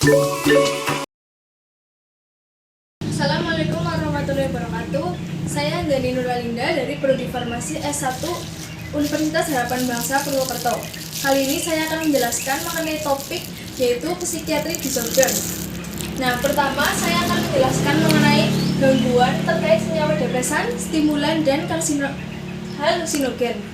Assalamualaikum warahmatullahi wabarakatuh. Saya Gani Nurwalinda dari Prodi Farmasi S1 Universitas Harapan Bangsa Purwokerto. Kali ini saya akan menjelaskan mengenai topik yaitu psychiatric disorder. Nah, pertama saya akan menjelaskan mengenai gangguan terkait senyawa depresan, stimulan, dan halusinogen.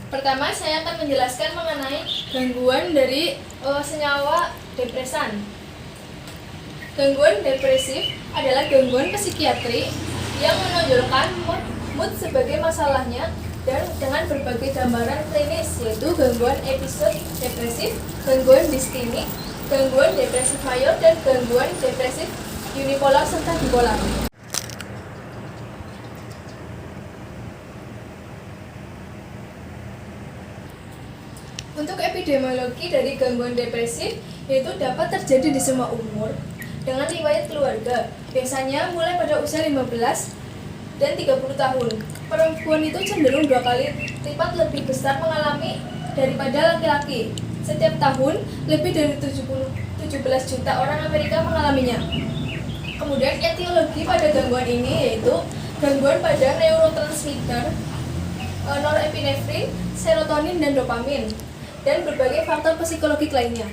Pertama, saya akan menjelaskan mengenai gangguan dari senyawa depresan. Gangguan depresif adalah gangguan psikiatri yang menonjolkan mood sebagai masalahnya dan dengan berbagai gambaran klinis, yaitu gangguan episode depresif, gangguan distinik, gangguan depresif mayor, dan gangguan depresif unipolar serta bipolar. Untuk epidemiologi dari gangguan depresif, yaitu dapat terjadi di semua umur dengan riwayat keluarga, biasanya mulai pada usia 15 dan 30 tahun. Perempuan itu cenderung 2 kali lipat lebih besar mengalami daripada laki-laki. Setiap tahun, lebih dari 17 juta orang Amerika mengalaminya. Kemudian etiologi pada gangguan ini yaitu gangguan pada neurotransmitter, norepinefrin, serotonin, dan dopamin, dan berbagai faktor psikologis lainnya.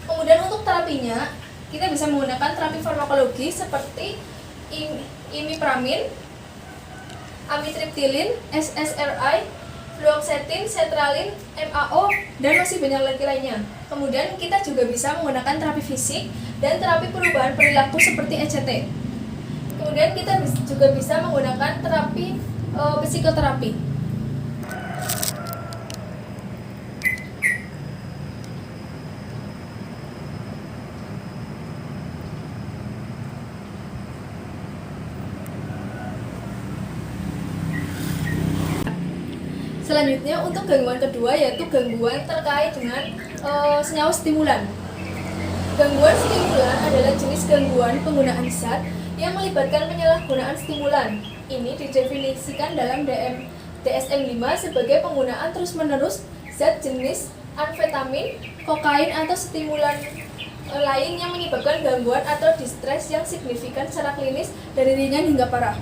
Kemudian untuk terapinya, kita bisa menggunakan terapi farmakologi seperti imipramin, amitriptilin, SSRI, fluoxetine, sertralin, MAO, dan masih banyak lagi lainnya. Kemudian kita juga bisa menggunakan terapi fisik dan terapi perubahan perilaku seperti ECT. Kemudian kita juga bisa menggunakan terapi psikoterapi. Selanjutnya untuk gangguan kedua yaitu gangguan terkait dengan senyawa stimulan. Gangguan stimulan adalah jenis gangguan penggunaan zat yang melibatkan penyalahgunaan stimulan. Ini didefinisikan dalam DSM-5 sebagai penggunaan terus-menerus zat jenis amfetamin, kokain, atau stimulan lain yang menyebabkan gangguan atau distres yang signifikan secara klinis dari ringan hingga parah.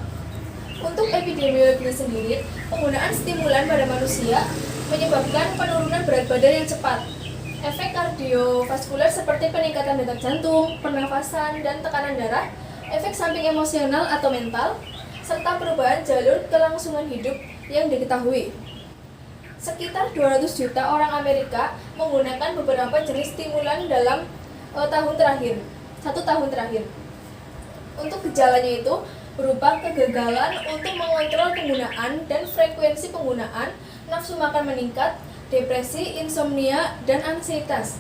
Untuk epidemiologi sendiri, penggunaan stimulan pada manusia menyebabkan penurunan berat badan yang cepat, efek kardiovaskuler seperti peningkatan detak jantung, pernafasan, dan tekanan darah, efek samping emosional atau mental, serta perubahan jalur kelangsungan hidup yang diketahui. Sekitar 200 juta orang Amerika menggunakan beberapa jenis stimulan dalam 1 tahun terakhir. Untuk gejalanya itu berupa kegagalan untuk mengontrol penggunaan dan frekuensi penggunaan, nafsu makan meningkat, depresi, insomnia, dan ansietas.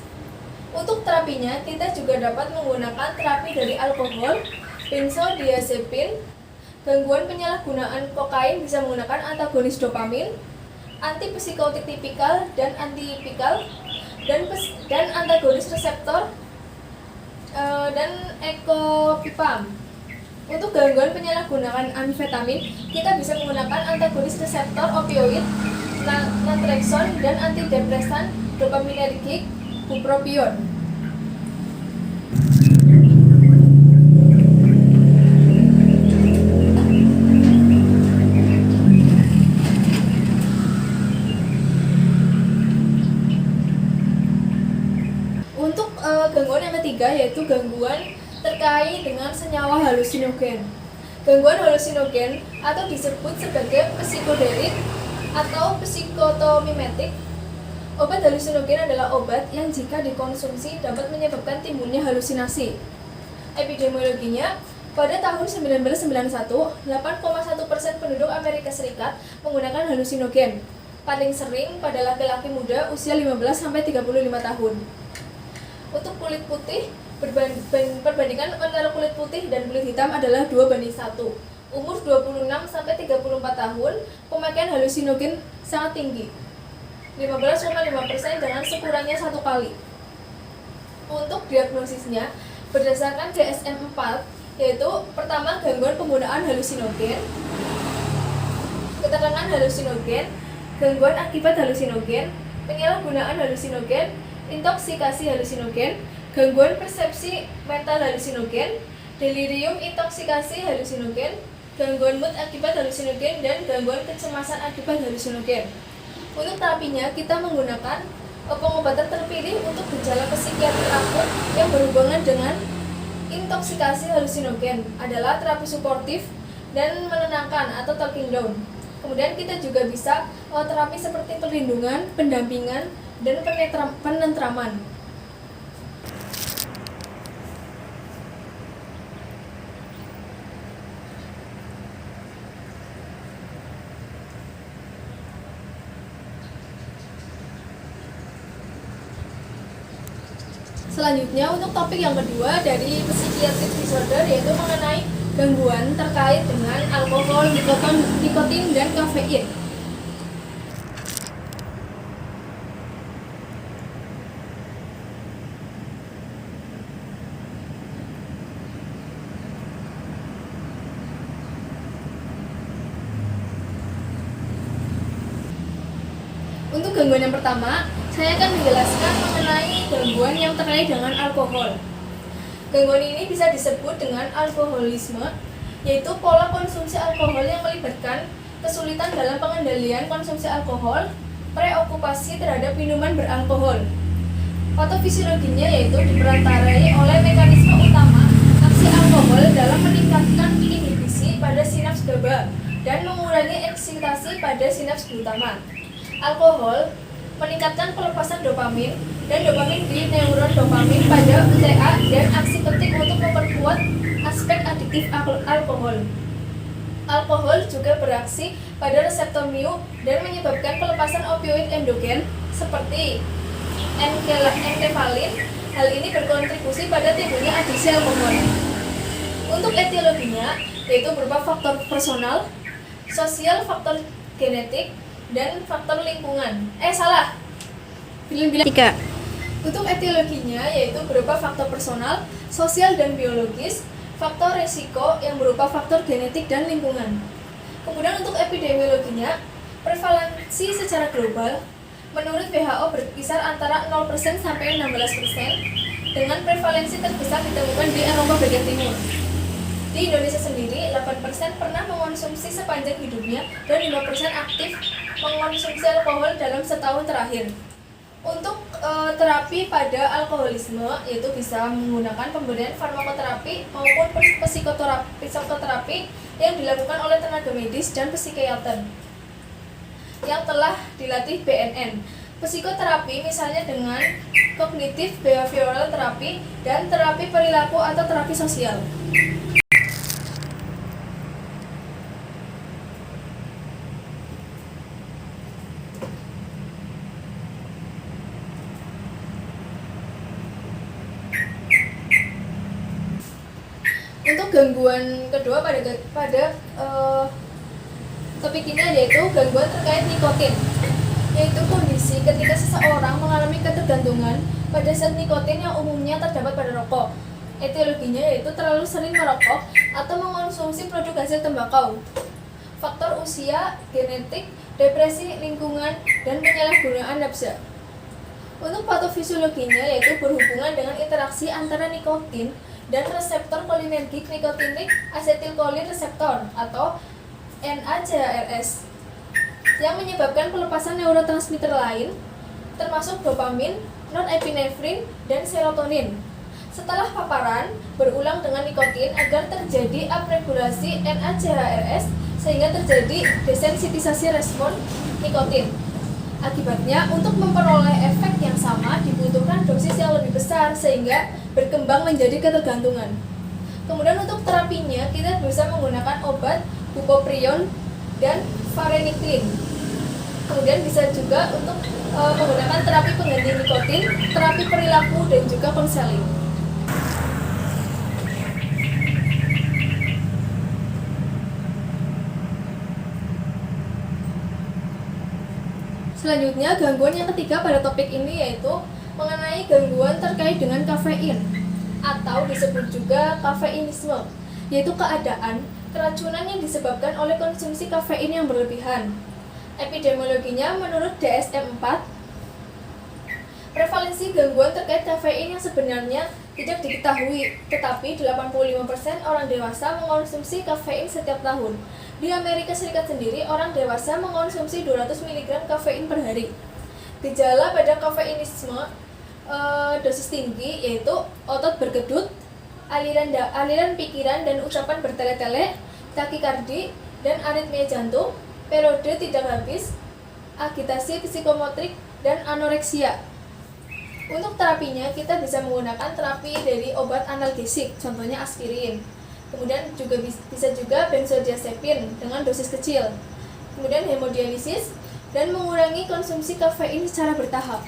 Untuk terapinya, kita juga dapat menggunakan terapi dari alkohol, benzodiazepin, gangguan penyalahgunaan kokain bisa menggunakan antagonis dopamin, antipsikotik tipikal dan antipikal, dan antagonis reseptor dan ekopipam. Untuk gangguan penyalahgunaan amfetamin, kita bisa menggunakan antagonis reseptor opioid, naltrexone, dan antidepresan dopaminergic, bupropion. Untuk gangguan yang ketiga yaitu gangguan terkait dengan senyawa halusinogen. Gangguan halusinogen atau disebut sebagai psikodelik atau psikotomimetik. Obat halusinogen adalah obat yang jika dikonsumsi dapat menyebabkan timbulnya halusinasi. Epidemiologinya, pada tahun 1991, 8,1% penduduk Amerika Serikat menggunakan halusinogen. Paling sering pada laki-laki muda usia 15-35 tahun. Untuk kulit putih, perbandingan antara kulit putih dan kulit hitam adalah 2:1. Umur 26-34 tahun, pemakaian halusinogen sangat tinggi, 15,5% dengan sekurangnya 1 kali. Untuk diagnosisnya, berdasarkan DSM-4, yaitu pertama gangguan penggunaan halusinogen, keterangan halusinogen, gangguan akibat halusinogen, penyalahgunaan halusinogen, intoksikasi halusinogen, gangguan persepsi mental halusinogen, delirium intoksikasi halusinogen, gangguan mood akibat halusinogen, dan gangguan kecemasan akibat halusinogen. Untuk terapinya kita menggunakan pengobatan terpilih untuk gejala psikiatri akut yang berhubungan dengan intoksikasi halusinogen adalah terapi suportif dan menenangkan atau talking down. Kemudian kita juga bisa terapi seperti perlindungan, pendampingan, dan penentraman. Selanjutnya untuk topik yang kedua dari psychiatric disorder, yaitu mengenai gangguan terkait dengan alkohol, nikotin, dan kafein. Untuk gangguan yang pertama, saya akan menjelaskan mengenai gangguan yang terkait dengan alkohol. Gangguan ini bisa disebut dengan alkoholisme, yaitu pola konsumsi alkohol yang melibatkan kesulitan dalam pengendalian konsumsi alkohol, preokupasi terhadap minuman beralkohol. Patofisiologinya yaitu diperantarai oleh mekanisme utama aksi alkohol dalam meningkatkan inhibisi pada sinaps GABA dan mengurangi eksitasi pada sinaps glutamat. Alkohol meningkatkan pelepasan dopamin dan dopamin di neuron dopamin pada UTA dan aksi penting untuk memperkuat aspek adiktif alkohol. Alkohol juga beraksi pada reseptor mu dan menyebabkan pelepasan opioid endogen seperti enkefalin. Hal ini berkontribusi pada timbulnya adiksi alkohol. Untuk etiologinya yaitu berupa faktor personal, sosial, faktor genetik, dan faktor lingkungan. Untuk etiologinya yaitu berupa faktor personal, sosial, dan biologis, faktor resiko yang berupa faktor genetik dan lingkungan. Kemudian untuk epidemiologinya, prevalensi secara global menurut WHO berkisar antara 0% sampai 16%, dengan prevalensi terbesar ditemukan di Eropa bagian timur. Di Indonesia sendiri, 8% pernah mengonsumsi sepanjang hidupnya dan 5% aktif mengonsumsi alkohol dalam setahun terakhir. Untuk terapi pada alkoholisme yaitu bisa menggunakan pemberian farmakoterapi maupun psikoterapi yang dilakukan oleh tenaga medis dan psikiater yang telah dilatih BNN. Psikoterapi misalnya dengan kognitif behavioral terapi dan terapi perilaku atau terapi sosial. Untuk gangguan kedua pada topik ini yaitu gangguan terkait nikotin, yaitu kondisi ketika seseorang mengalami ketergantungan pada zat nikotin yang umumnya terdapat pada rokok. Etiologinya yaitu terlalu sering merokok atau mengonsumsi produk hasil tembakau. Faktor usia, genetik, depresi, lingkungan, dan penyalahgunaan nafsa. Untuk patofisiologinya yaitu berhubungan dengan interaksi antara nikotin dan reseptor kolinergik nikotinik asetilkolin reseptor atau NACHRS yang menyebabkan pelepasan neurotransmitter lain termasuk dopamin, norepinefrin, dan serotonin. Setelah paparan berulang dengan nikotin agar terjadi upregulasi NACHRS sehingga terjadi desensitisasi respon nikotin. Akibatnya, untuk memperoleh efek yang sama dibutuhkan dosis yang lebih besar sehingga berkembang menjadi ketergantungan. Kemudian untuk terapinya kita bisa menggunakan obat bupropion dan varenicline. Kemudian bisa juga untuk menggunakan terapi pengganti nikotin, terapi perilaku, dan juga konseling. Selanjutnya, gangguan yang ketiga pada topik ini yaitu mengenai gangguan terkait dengan kafein atau disebut juga kafeinisme, yaitu keadaan keracunan yang disebabkan oleh konsumsi kafein yang berlebihan. Epidemiologinya menurut DSM-4, prevalensi gangguan terkait kafein yang sebenarnya tidak diketahui, tetapi 85% orang dewasa mengonsumsi kafein setiap tahun. Di Amerika Serikat sendiri, orang dewasa mengonsumsi 200 mg kafein per hari. Gejala pada kafeinisme dosis tinggi yaitu otot berkedut, aliran pikiran dan ucapan bertele-tele, takikardi, dan aritmia jantung, periode tidak habis, agitasi psikomotrik, dan anoreksia. Untuk terapinya, kita bisa menggunakan terapi dari obat analgesik, contohnya aspirin. Kemudian bisa juga benzodiazepin dengan dosis kecil. Kemudian hemodialisis dan mengurangi konsumsi kafein secara bertahap.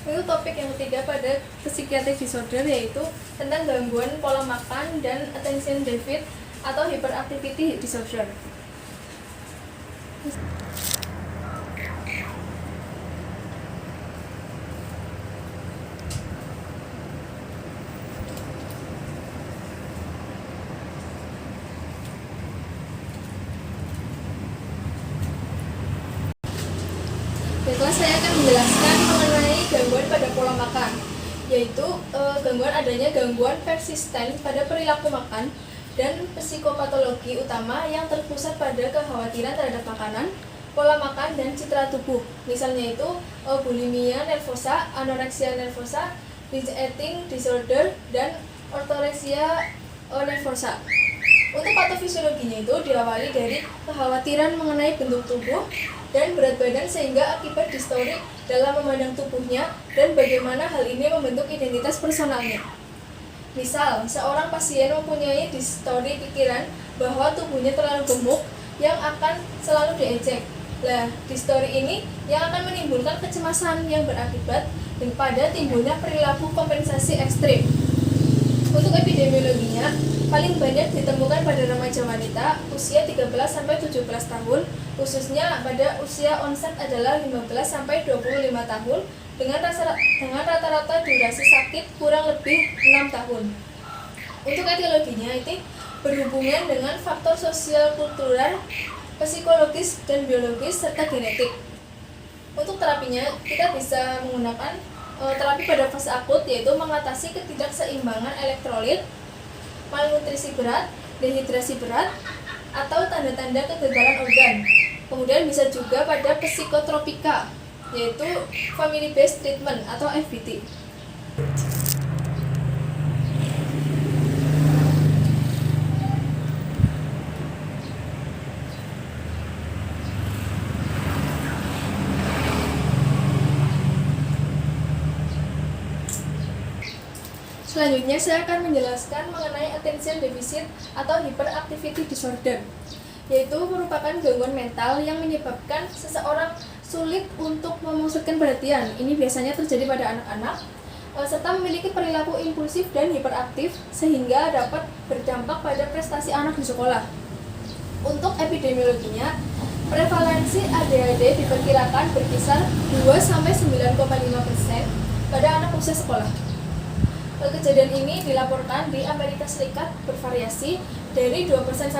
Itu topik yang ketiga pada psychiatric disorder, yaitu tentang gangguan pola makan dan attention deficit atau hyperactivity disorder. Baiklah, saya akan menjelaskan mengenai gangguan pada pola makan, yaitu gangguan adanya gangguan persisten pada perilaku makan dan psikopatologi utama yang terpusat pada kekhawatiran terhadap makanan, pola makan, dan citra tubuh. Misalnya itu bulimia nervosa, anoreksia nervosa, binge eating disorder, dan ortorexia nervosa. Untuk patofisiologinya itu diawali dari kekhawatiran mengenai bentuk tubuh dan berat badan sehingga akibat distori dalam memandang tubuhnya dan bagaimana hal ini membentuk identitas personalnya. Misal, seorang pasien mempunyai distori pikiran bahwa tubuhnya terlalu gemuk yang akan selalu diejek. Nah, distori ini yang akan menimbulkan kecemasan yang berakibat pada timbulnya perilaku kompensasi ekstrim. Untuk epidemiologinya, paling banyak ditemukan pada remaja wanita usia 13-17 tahun, khususnya pada usia onset adalah 15-25 tahun, dengan rata-rata durasi sakit kurang lebih 6 tahun. Untuk etiologinya, itu berhubungan dengan faktor sosial kultural, psikologis, dan biologis, serta genetik. Untuk terapinya, kita bisa menggunakan terapi pada fase akut, yaitu mengatasi ketidakseimbangan elektrolit, malnutrisi berat, dehidrasi berat, atau tanda-tanda kegagalan organ. Kemudian bisa juga pada psikotropika, yaitu family based treatment atau FBT. Selanjutnya saya akan menjelaskan mengenai attention deficit atau hyperactivity disorder, yaitu merupakan gangguan mental yang menyebabkan seseorang sulit untuk memusatkan perhatian. Ini biasanya terjadi pada anak-anak, serta memiliki perilaku impulsif dan hiperaktif sehingga dapat berdampak pada prestasi anak di sekolah. Untuk epidemiologinya, prevalensi ADHD diperkirakan berkisar 2-9,5% pada anak usia sekolah. Kejadian ini dilaporkan di Amerika Serikat bervariasi dari 2%-20%.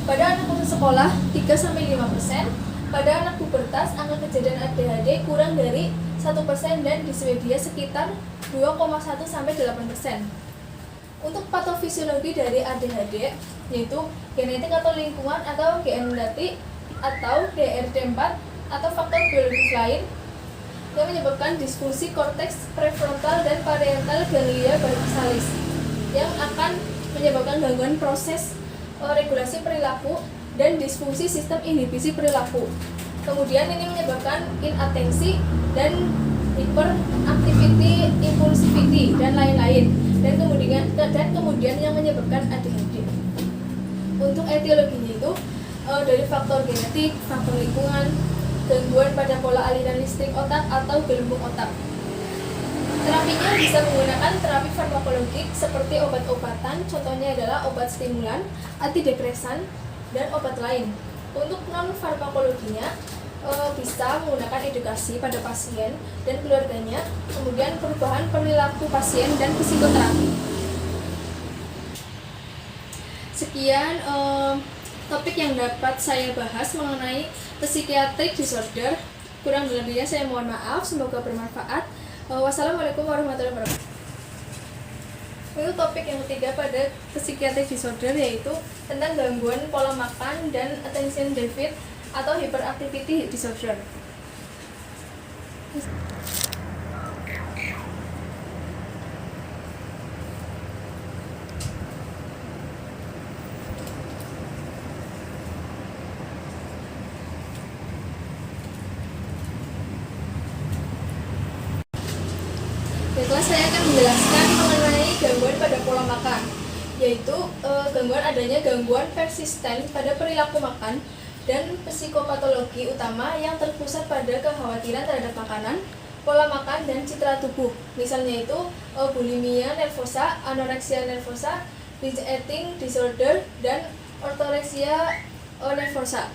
Pada anak usia sekolah 3-5%, pada anak pubertas angka kejadian ADHD kurang dari 1% dan di Swedia sekitar 2,1-8%. Untuk patofisiologi dari ADHD yaitu genetik atau lingkungan atau gendatik atau DRD4 atau faktor biologis lain yang menyebabkan disfungsi korteks prefrontal dan parietal ganglia bassalis yang akan menyebabkan gangguan proses regulasi perilaku dan disfungsi sistem inhibisi perilaku. Kemudian ini menyebabkan inatensi dan hyperactivity, impulsivity, dan lain-lain. Dan kemudian yang menyebabkan ADHD. Untuk etiologinya itu dari faktor genetik, faktor lingkungan, gangguan pada pola aliran listrik otak atau gelembung otak. Terapinya bisa menggunakan terapi farmakologik seperti obat-obatan, contohnya adalah obat stimulan, antidepresan, dan obat lain. Untuk non-farmakologinya, bisa menggunakan edukasi pada pasien dan keluarganya, kemudian perubahan perilaku pasien dan psikoterapi. Sekian topik yang dapat saya bahas mengenai psychiatric disorder. Kurang lebihnya saya mohon maaf, semoga bermanfaat. Wassalamualaikum warahmatullahi wabarakatuh. Itu topik yang ketiga pada psychiatric disorder, yaitu tentang gangguan pola makan dan attention deficit atau hyperactivity disorder. Baiklah, saya akan menjelaskan mengenai gangguan pada pola makan, yaitu gangguan adanya gangguan persisten pada perilaku makan dan psikopatologi utama yang terpusat pada kekhawatiran terhadap makanan, pola makan, dan citra tubuh. Misalnya itu bulimia nervosa, anoreksia nervosa, binge eating disorder, dan ortorexia nervosa.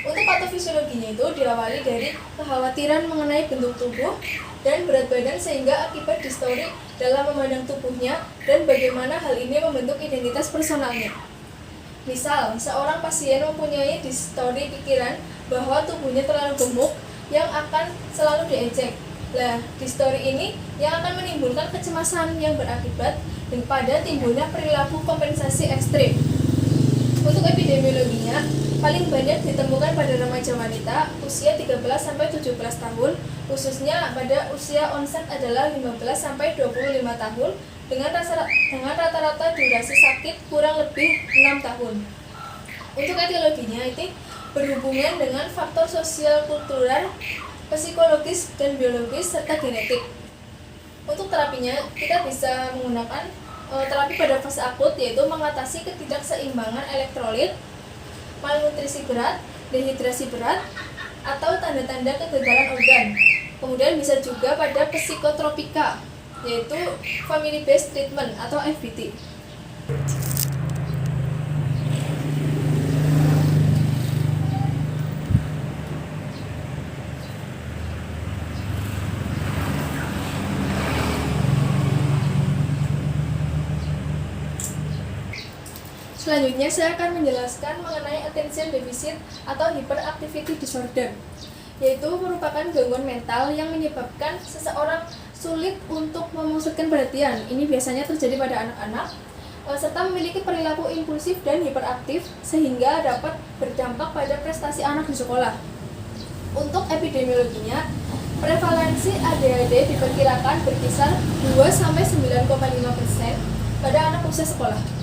Untuk patofisiologinya itu diawali dari kekhawatiran mengenai bentuk tubuh dan berat badan sehingga akibat distori dalam memandang tubuhnya dan bagaimana hal ini membentuk identitas personalnya. Misal, seorang pasien mempunyai distori pikiran bahwa tubuhnya terlalu gemuk yang akan selalu diejek. Nah, distori ini yang akan menimbulkan kecemasan yang berakibat pada timbulnya perilaku kompensasi ekstrim. Untuk epidemiologinya, paling banyak ditemukan pada remaja wanita usia 13-17 tahun, khususnya pada usia onset adalah 15-25 tahun, dengan rata-rata durasi sakit kurang lebih 6 tahun. Untuk etiologinya itu berhubungan dengan faktor sosial, kultural, psikologis, dan biologis, serta genetik. Untuk terapinya, kita bisa menggunakan terapi pada fase akut, yaitu mengatasi ketidakseimbangan elektrolit, malnutrisi berat, dehidrasi berat, atau tanda-tanda kegagalan organ. Kemudian bisa juga pada psikotropika, yaitu family based treatment atau FBT. Selanjutnya saya akan menjelaskan mengenai attention deficit atau hyperactivity disorder, yaitu merupakan gangguan mental yang menyebabkan seseorang sulit untuk memusatkan perhatian. Ini biasanya terjadi pada anak-anak, serta memiliki perilaku impulsif dan hiperaktif sehingga dapat berdampak pada prestasi anak di sekolah. Untuk epidemiologinya, prevalensi ADHD diperkirakan berkisar 2-9,5% pada anak usia sekolah.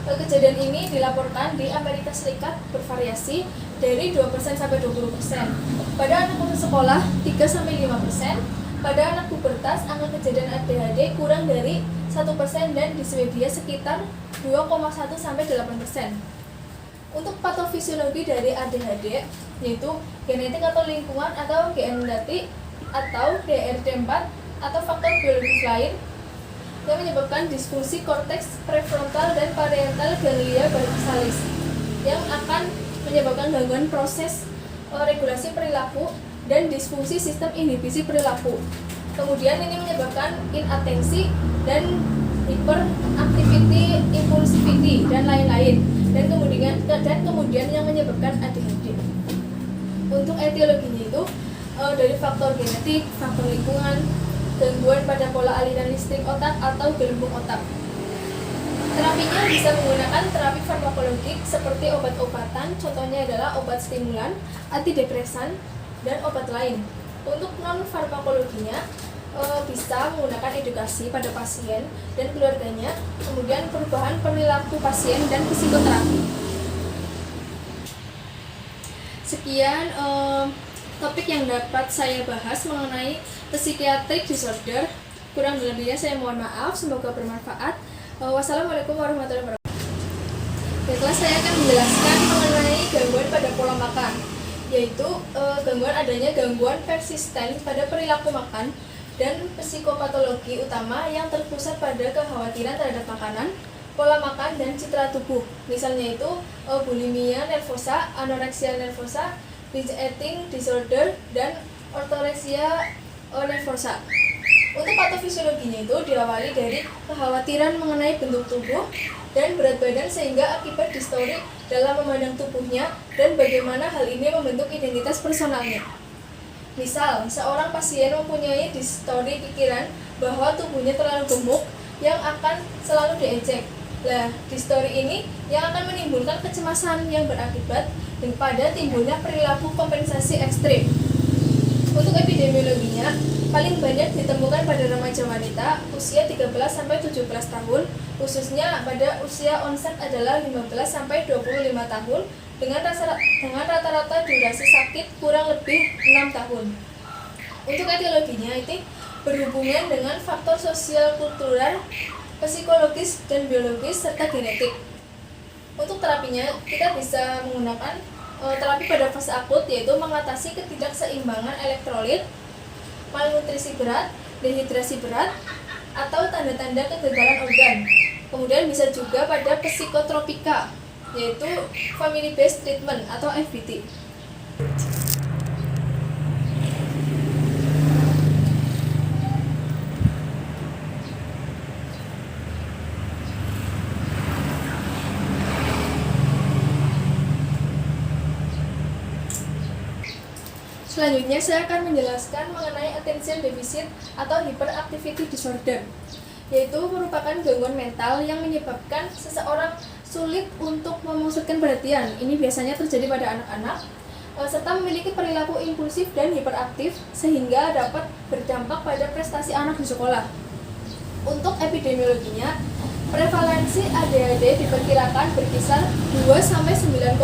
Kejadian ini dilaporkan di Amerika Serikat bervariasi dari 2%-20%. Pada anak usia sekolah 3-5%, pada anak pubertas angka kejadian ADHD kurang dari 1% dan di Swedia sekitar 2,1-8%. Untuk patofisiologi dari ADHD yaitu genetik atau lingkungan atau genetik atau DRD4 atau faktor biologis lain yang menyebabkan disfungsi korteks prefrontal dan parietal ganglia basalis yang akan menyebabkan gangguan proses regulasi perilaku dan disfungsi sistem inhibisi perilaku. Kemudian ini menyebabkan inatensi dan hyperactivity, impulsivity, dan lain-lain. Dan kemudian yang menyebabkan ADHD. Untuk etiologinya itu dari faktor genetik, faktor lingkungan, gangguan pada pola aliran listrik otak atau gelembung otak. Terapinya bisa menggunakan terapi farmakologik seperti obat-obatan, contohnya adalah obat stimulan, antidepresan, dan obat lain. Untuk non-farmakologinya, bisa menggunakan edukasi pada pasien dan keluarganya, kemudian perubahan perilaku pasien dan psikoterapi. Sekian topik yang dapat saya bahas mengenai psychiatric disorder. Kurang lebihnya saya mohon maaf, semoga bermanfaat. Wassalamualaikum warahmatullahi wabarakatuh. Baiklah, saya akan menjelaskan mengenai gangguan pada pola makan, yaitu adanya gangguan persisten pada perilaku makan dan psikopatologi utama yang terpusat pada kekhawatiran terhadap makanan, pola makan, dan citra tubuh. Misalnya itu bulimia nervosa, anoreksia nervosa, binge eating disorder, dan ortoreksia nervosa. Untuk patofisiologinya itu diawali dari kekhawatiran mengenai bentuk tubuh dan berat badan sehingga akibat distori dalam memandang tubuhnya dan bagaimana hal ini membentuk identitas personalnya. Misal, seorang pasien mempunyai distori pikiran bahwa tubuhnya terlalu gemuk yang akan selalu diejek. Nah, distori ini yang akan menimbulkan kecemasan yang berakibat pada timbulnya perilaku kompensasi ekstrim. Untuk epidemiologinya, paling banyak ditemukan pada remaja wanita usia 13-17 tahun, khususnya pada usia onset adalah 15-25 tahun, dengan rata-rata durasi sakit kurang lebih 6 tahun. Untuk etiologinya itu berhubungan dengan faktor sosial kultural, psikologis, dan biologis, serta genetik. Untuk terapinya, kita bisa menggunakan terapi pada fase akut, yaitu mengatasi ketidakseimbangan elektrolit, malnutrisi berat, dehidrasi berat, atau tanda-tanda kegagalan organ. Kemudian bisa juga pada psikotropika, yaitu family based treatment atau FBT. Selanjutnya saya akan menjelaskan mengenai attention deficit atau hyperactivity disorder, yaitu merupakan gangguan mental yang menyebabkan seseorang sulit untuk memusatkan perhatian. Ini biasanya terjadi pada anak-anak, serta memiliki perilaku impulsif dan hiperaktif sehingga dapat berdampak pada prestasi anak di sekolah. Untuk epidemiologinya, prevalensi ADHD diperkirakan berkisar 2-9,5%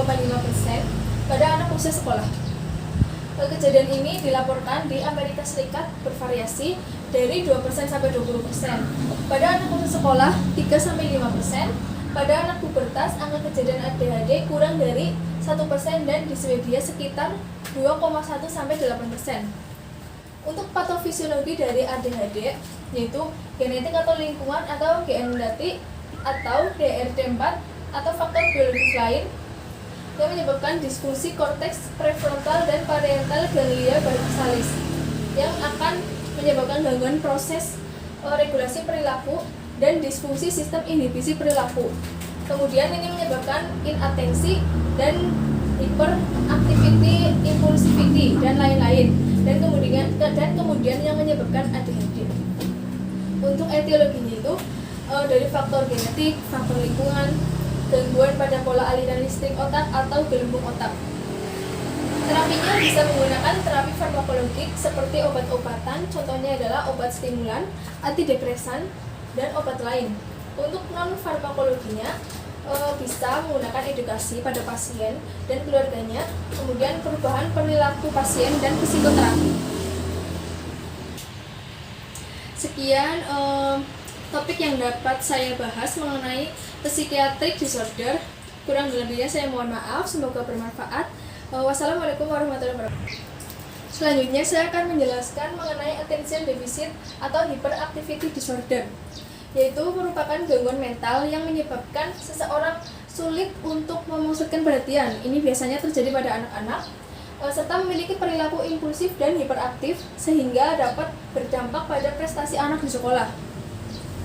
pada anak usia sekolah. Kejadian ini dilaporkan di Amerika Serikat bervariasi dari 2%-20%. Pada anak usia sekolah 3-5%, pada anak pubertas angka kejadian ADHD kurang dari 1% dan di Swedia sekitar 2,1-8%. Untuk patofisiologi dari ADHD yaitu genetik atau lingkungan atau gendatik atau DRD4 atau faktor biologis lain yang menyebabkan disfungsi korteks prefrontal dan parietal ganglia bassalis yang akan menyebabkan gangguan proses regulasi perilaku dan disfungsi sistem inhibisi perilaku. Kemudian ini menyebabkan inatensi dan hyperactivity, impulsivity dan lain-lain. Dan kemudian yang menyebabkan ADHD. Untuk etiologinya itu dari faktor genetik, faktor lingkungan, gangguan pada pola aliran listrik otak atau gelembung otak. Terapinya bisa menggunakan terapi farmakologik seperti obat-obatan, contohnya adalah obat stimulan, antidepresan, dan obat lain. Untuk non-farmakologinya bisa menggunakan edukasi pada pasien dan keluarganya, kemudian perubahan perilaku pasien dan psikoterapi. Sekian topik yang dapat saya bahas mengenai psychiatric disorder. Kurang lebihnya saya mohon maaf, semoga bermanfaat. Wassalamualaikum warahmatullahi wabarakatuh. Selanjutnya saya akan menjelaskan mengenai attention deficit atau hyperactivity disorder, yaitu merupakan gangguan mental yang menyebabkan seseorang sulit untuk memusatkan perhatian. Ini biasanya terjadi pada anak-anak, serta memiliki perilaku impulsif dan hiperaktif sehingga dapat berdampak pada prestasi anak di sekolah.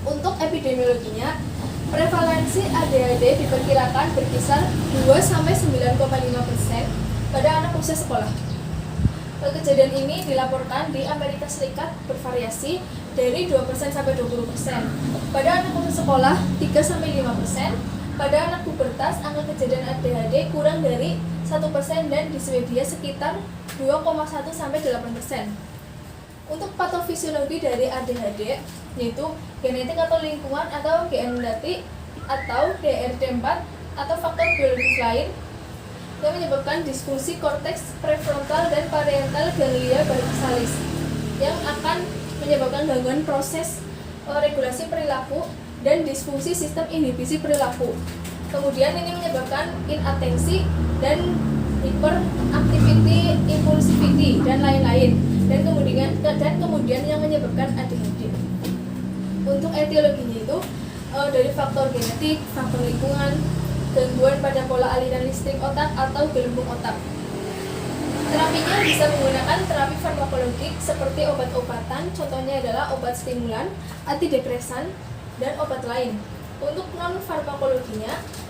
Untuk epidemiologinya, prevalensi ADHD diperkirakan berkisar 2-9,5% pada anak usia sekolah. Kejadian ini dilaporkan di Amerika Serikat bervariasi dari 2%-20%. Pada anak usia sekolah 3-5%, pada anak pubertas angka kejadian ADHD kurang dari 1% dan di Swedia sekitar 2,1-8%. Untuk patofisiologi dari ADHD yaitu genetik atau lingkungan atau gendatik atau DRD4 atau faktor biologis lain yang menyebabkan disfungsi korteks prefrontal dan parietal ganglia bassalis yang akan menyebabkan gangguan proses regulasi perilaku dan disfungsi sistem inhibisi perilaku. Kemudian ini menyebabkan inatensi dan hyperactivity, impulsivity, dan lain-lain. Dan kemudian yang menyebabkan ADHD. Untuk etiologinya itu dari faktor genetik, faktor lingkungan, gangguan pada pola aliran listrik otak atau gelembung otak. Terapinya bisa menggunakan terapi farmakologik seperti obat-obatan, contohnya adalah obat stimulan, antidepresan, dan obat lain. Untuk non-farmakologinya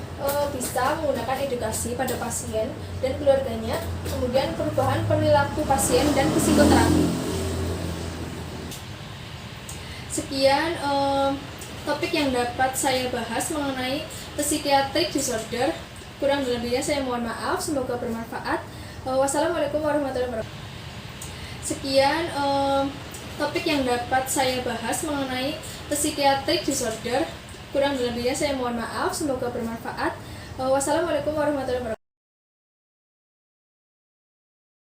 bisa menggunakan edukasi pada pasien dan keluarganya, kemudian perubahan perilaku pasien dan psikoterapi. Sekian topik yang dapat saya bahas mengenai psychiatric disorder. Kurang lebihnya saya mohon maaf, semoga bermanfaat. Wassalamualaikum warahmatullahi wabarakatuh. Sekian topik yang dapat saya bahas mengenai psychiatric disorder. Kurang lebihnya saya mohon maaf, semoga bermanfaat. Wassalamualaikum warahmatullahi wabarakatuh.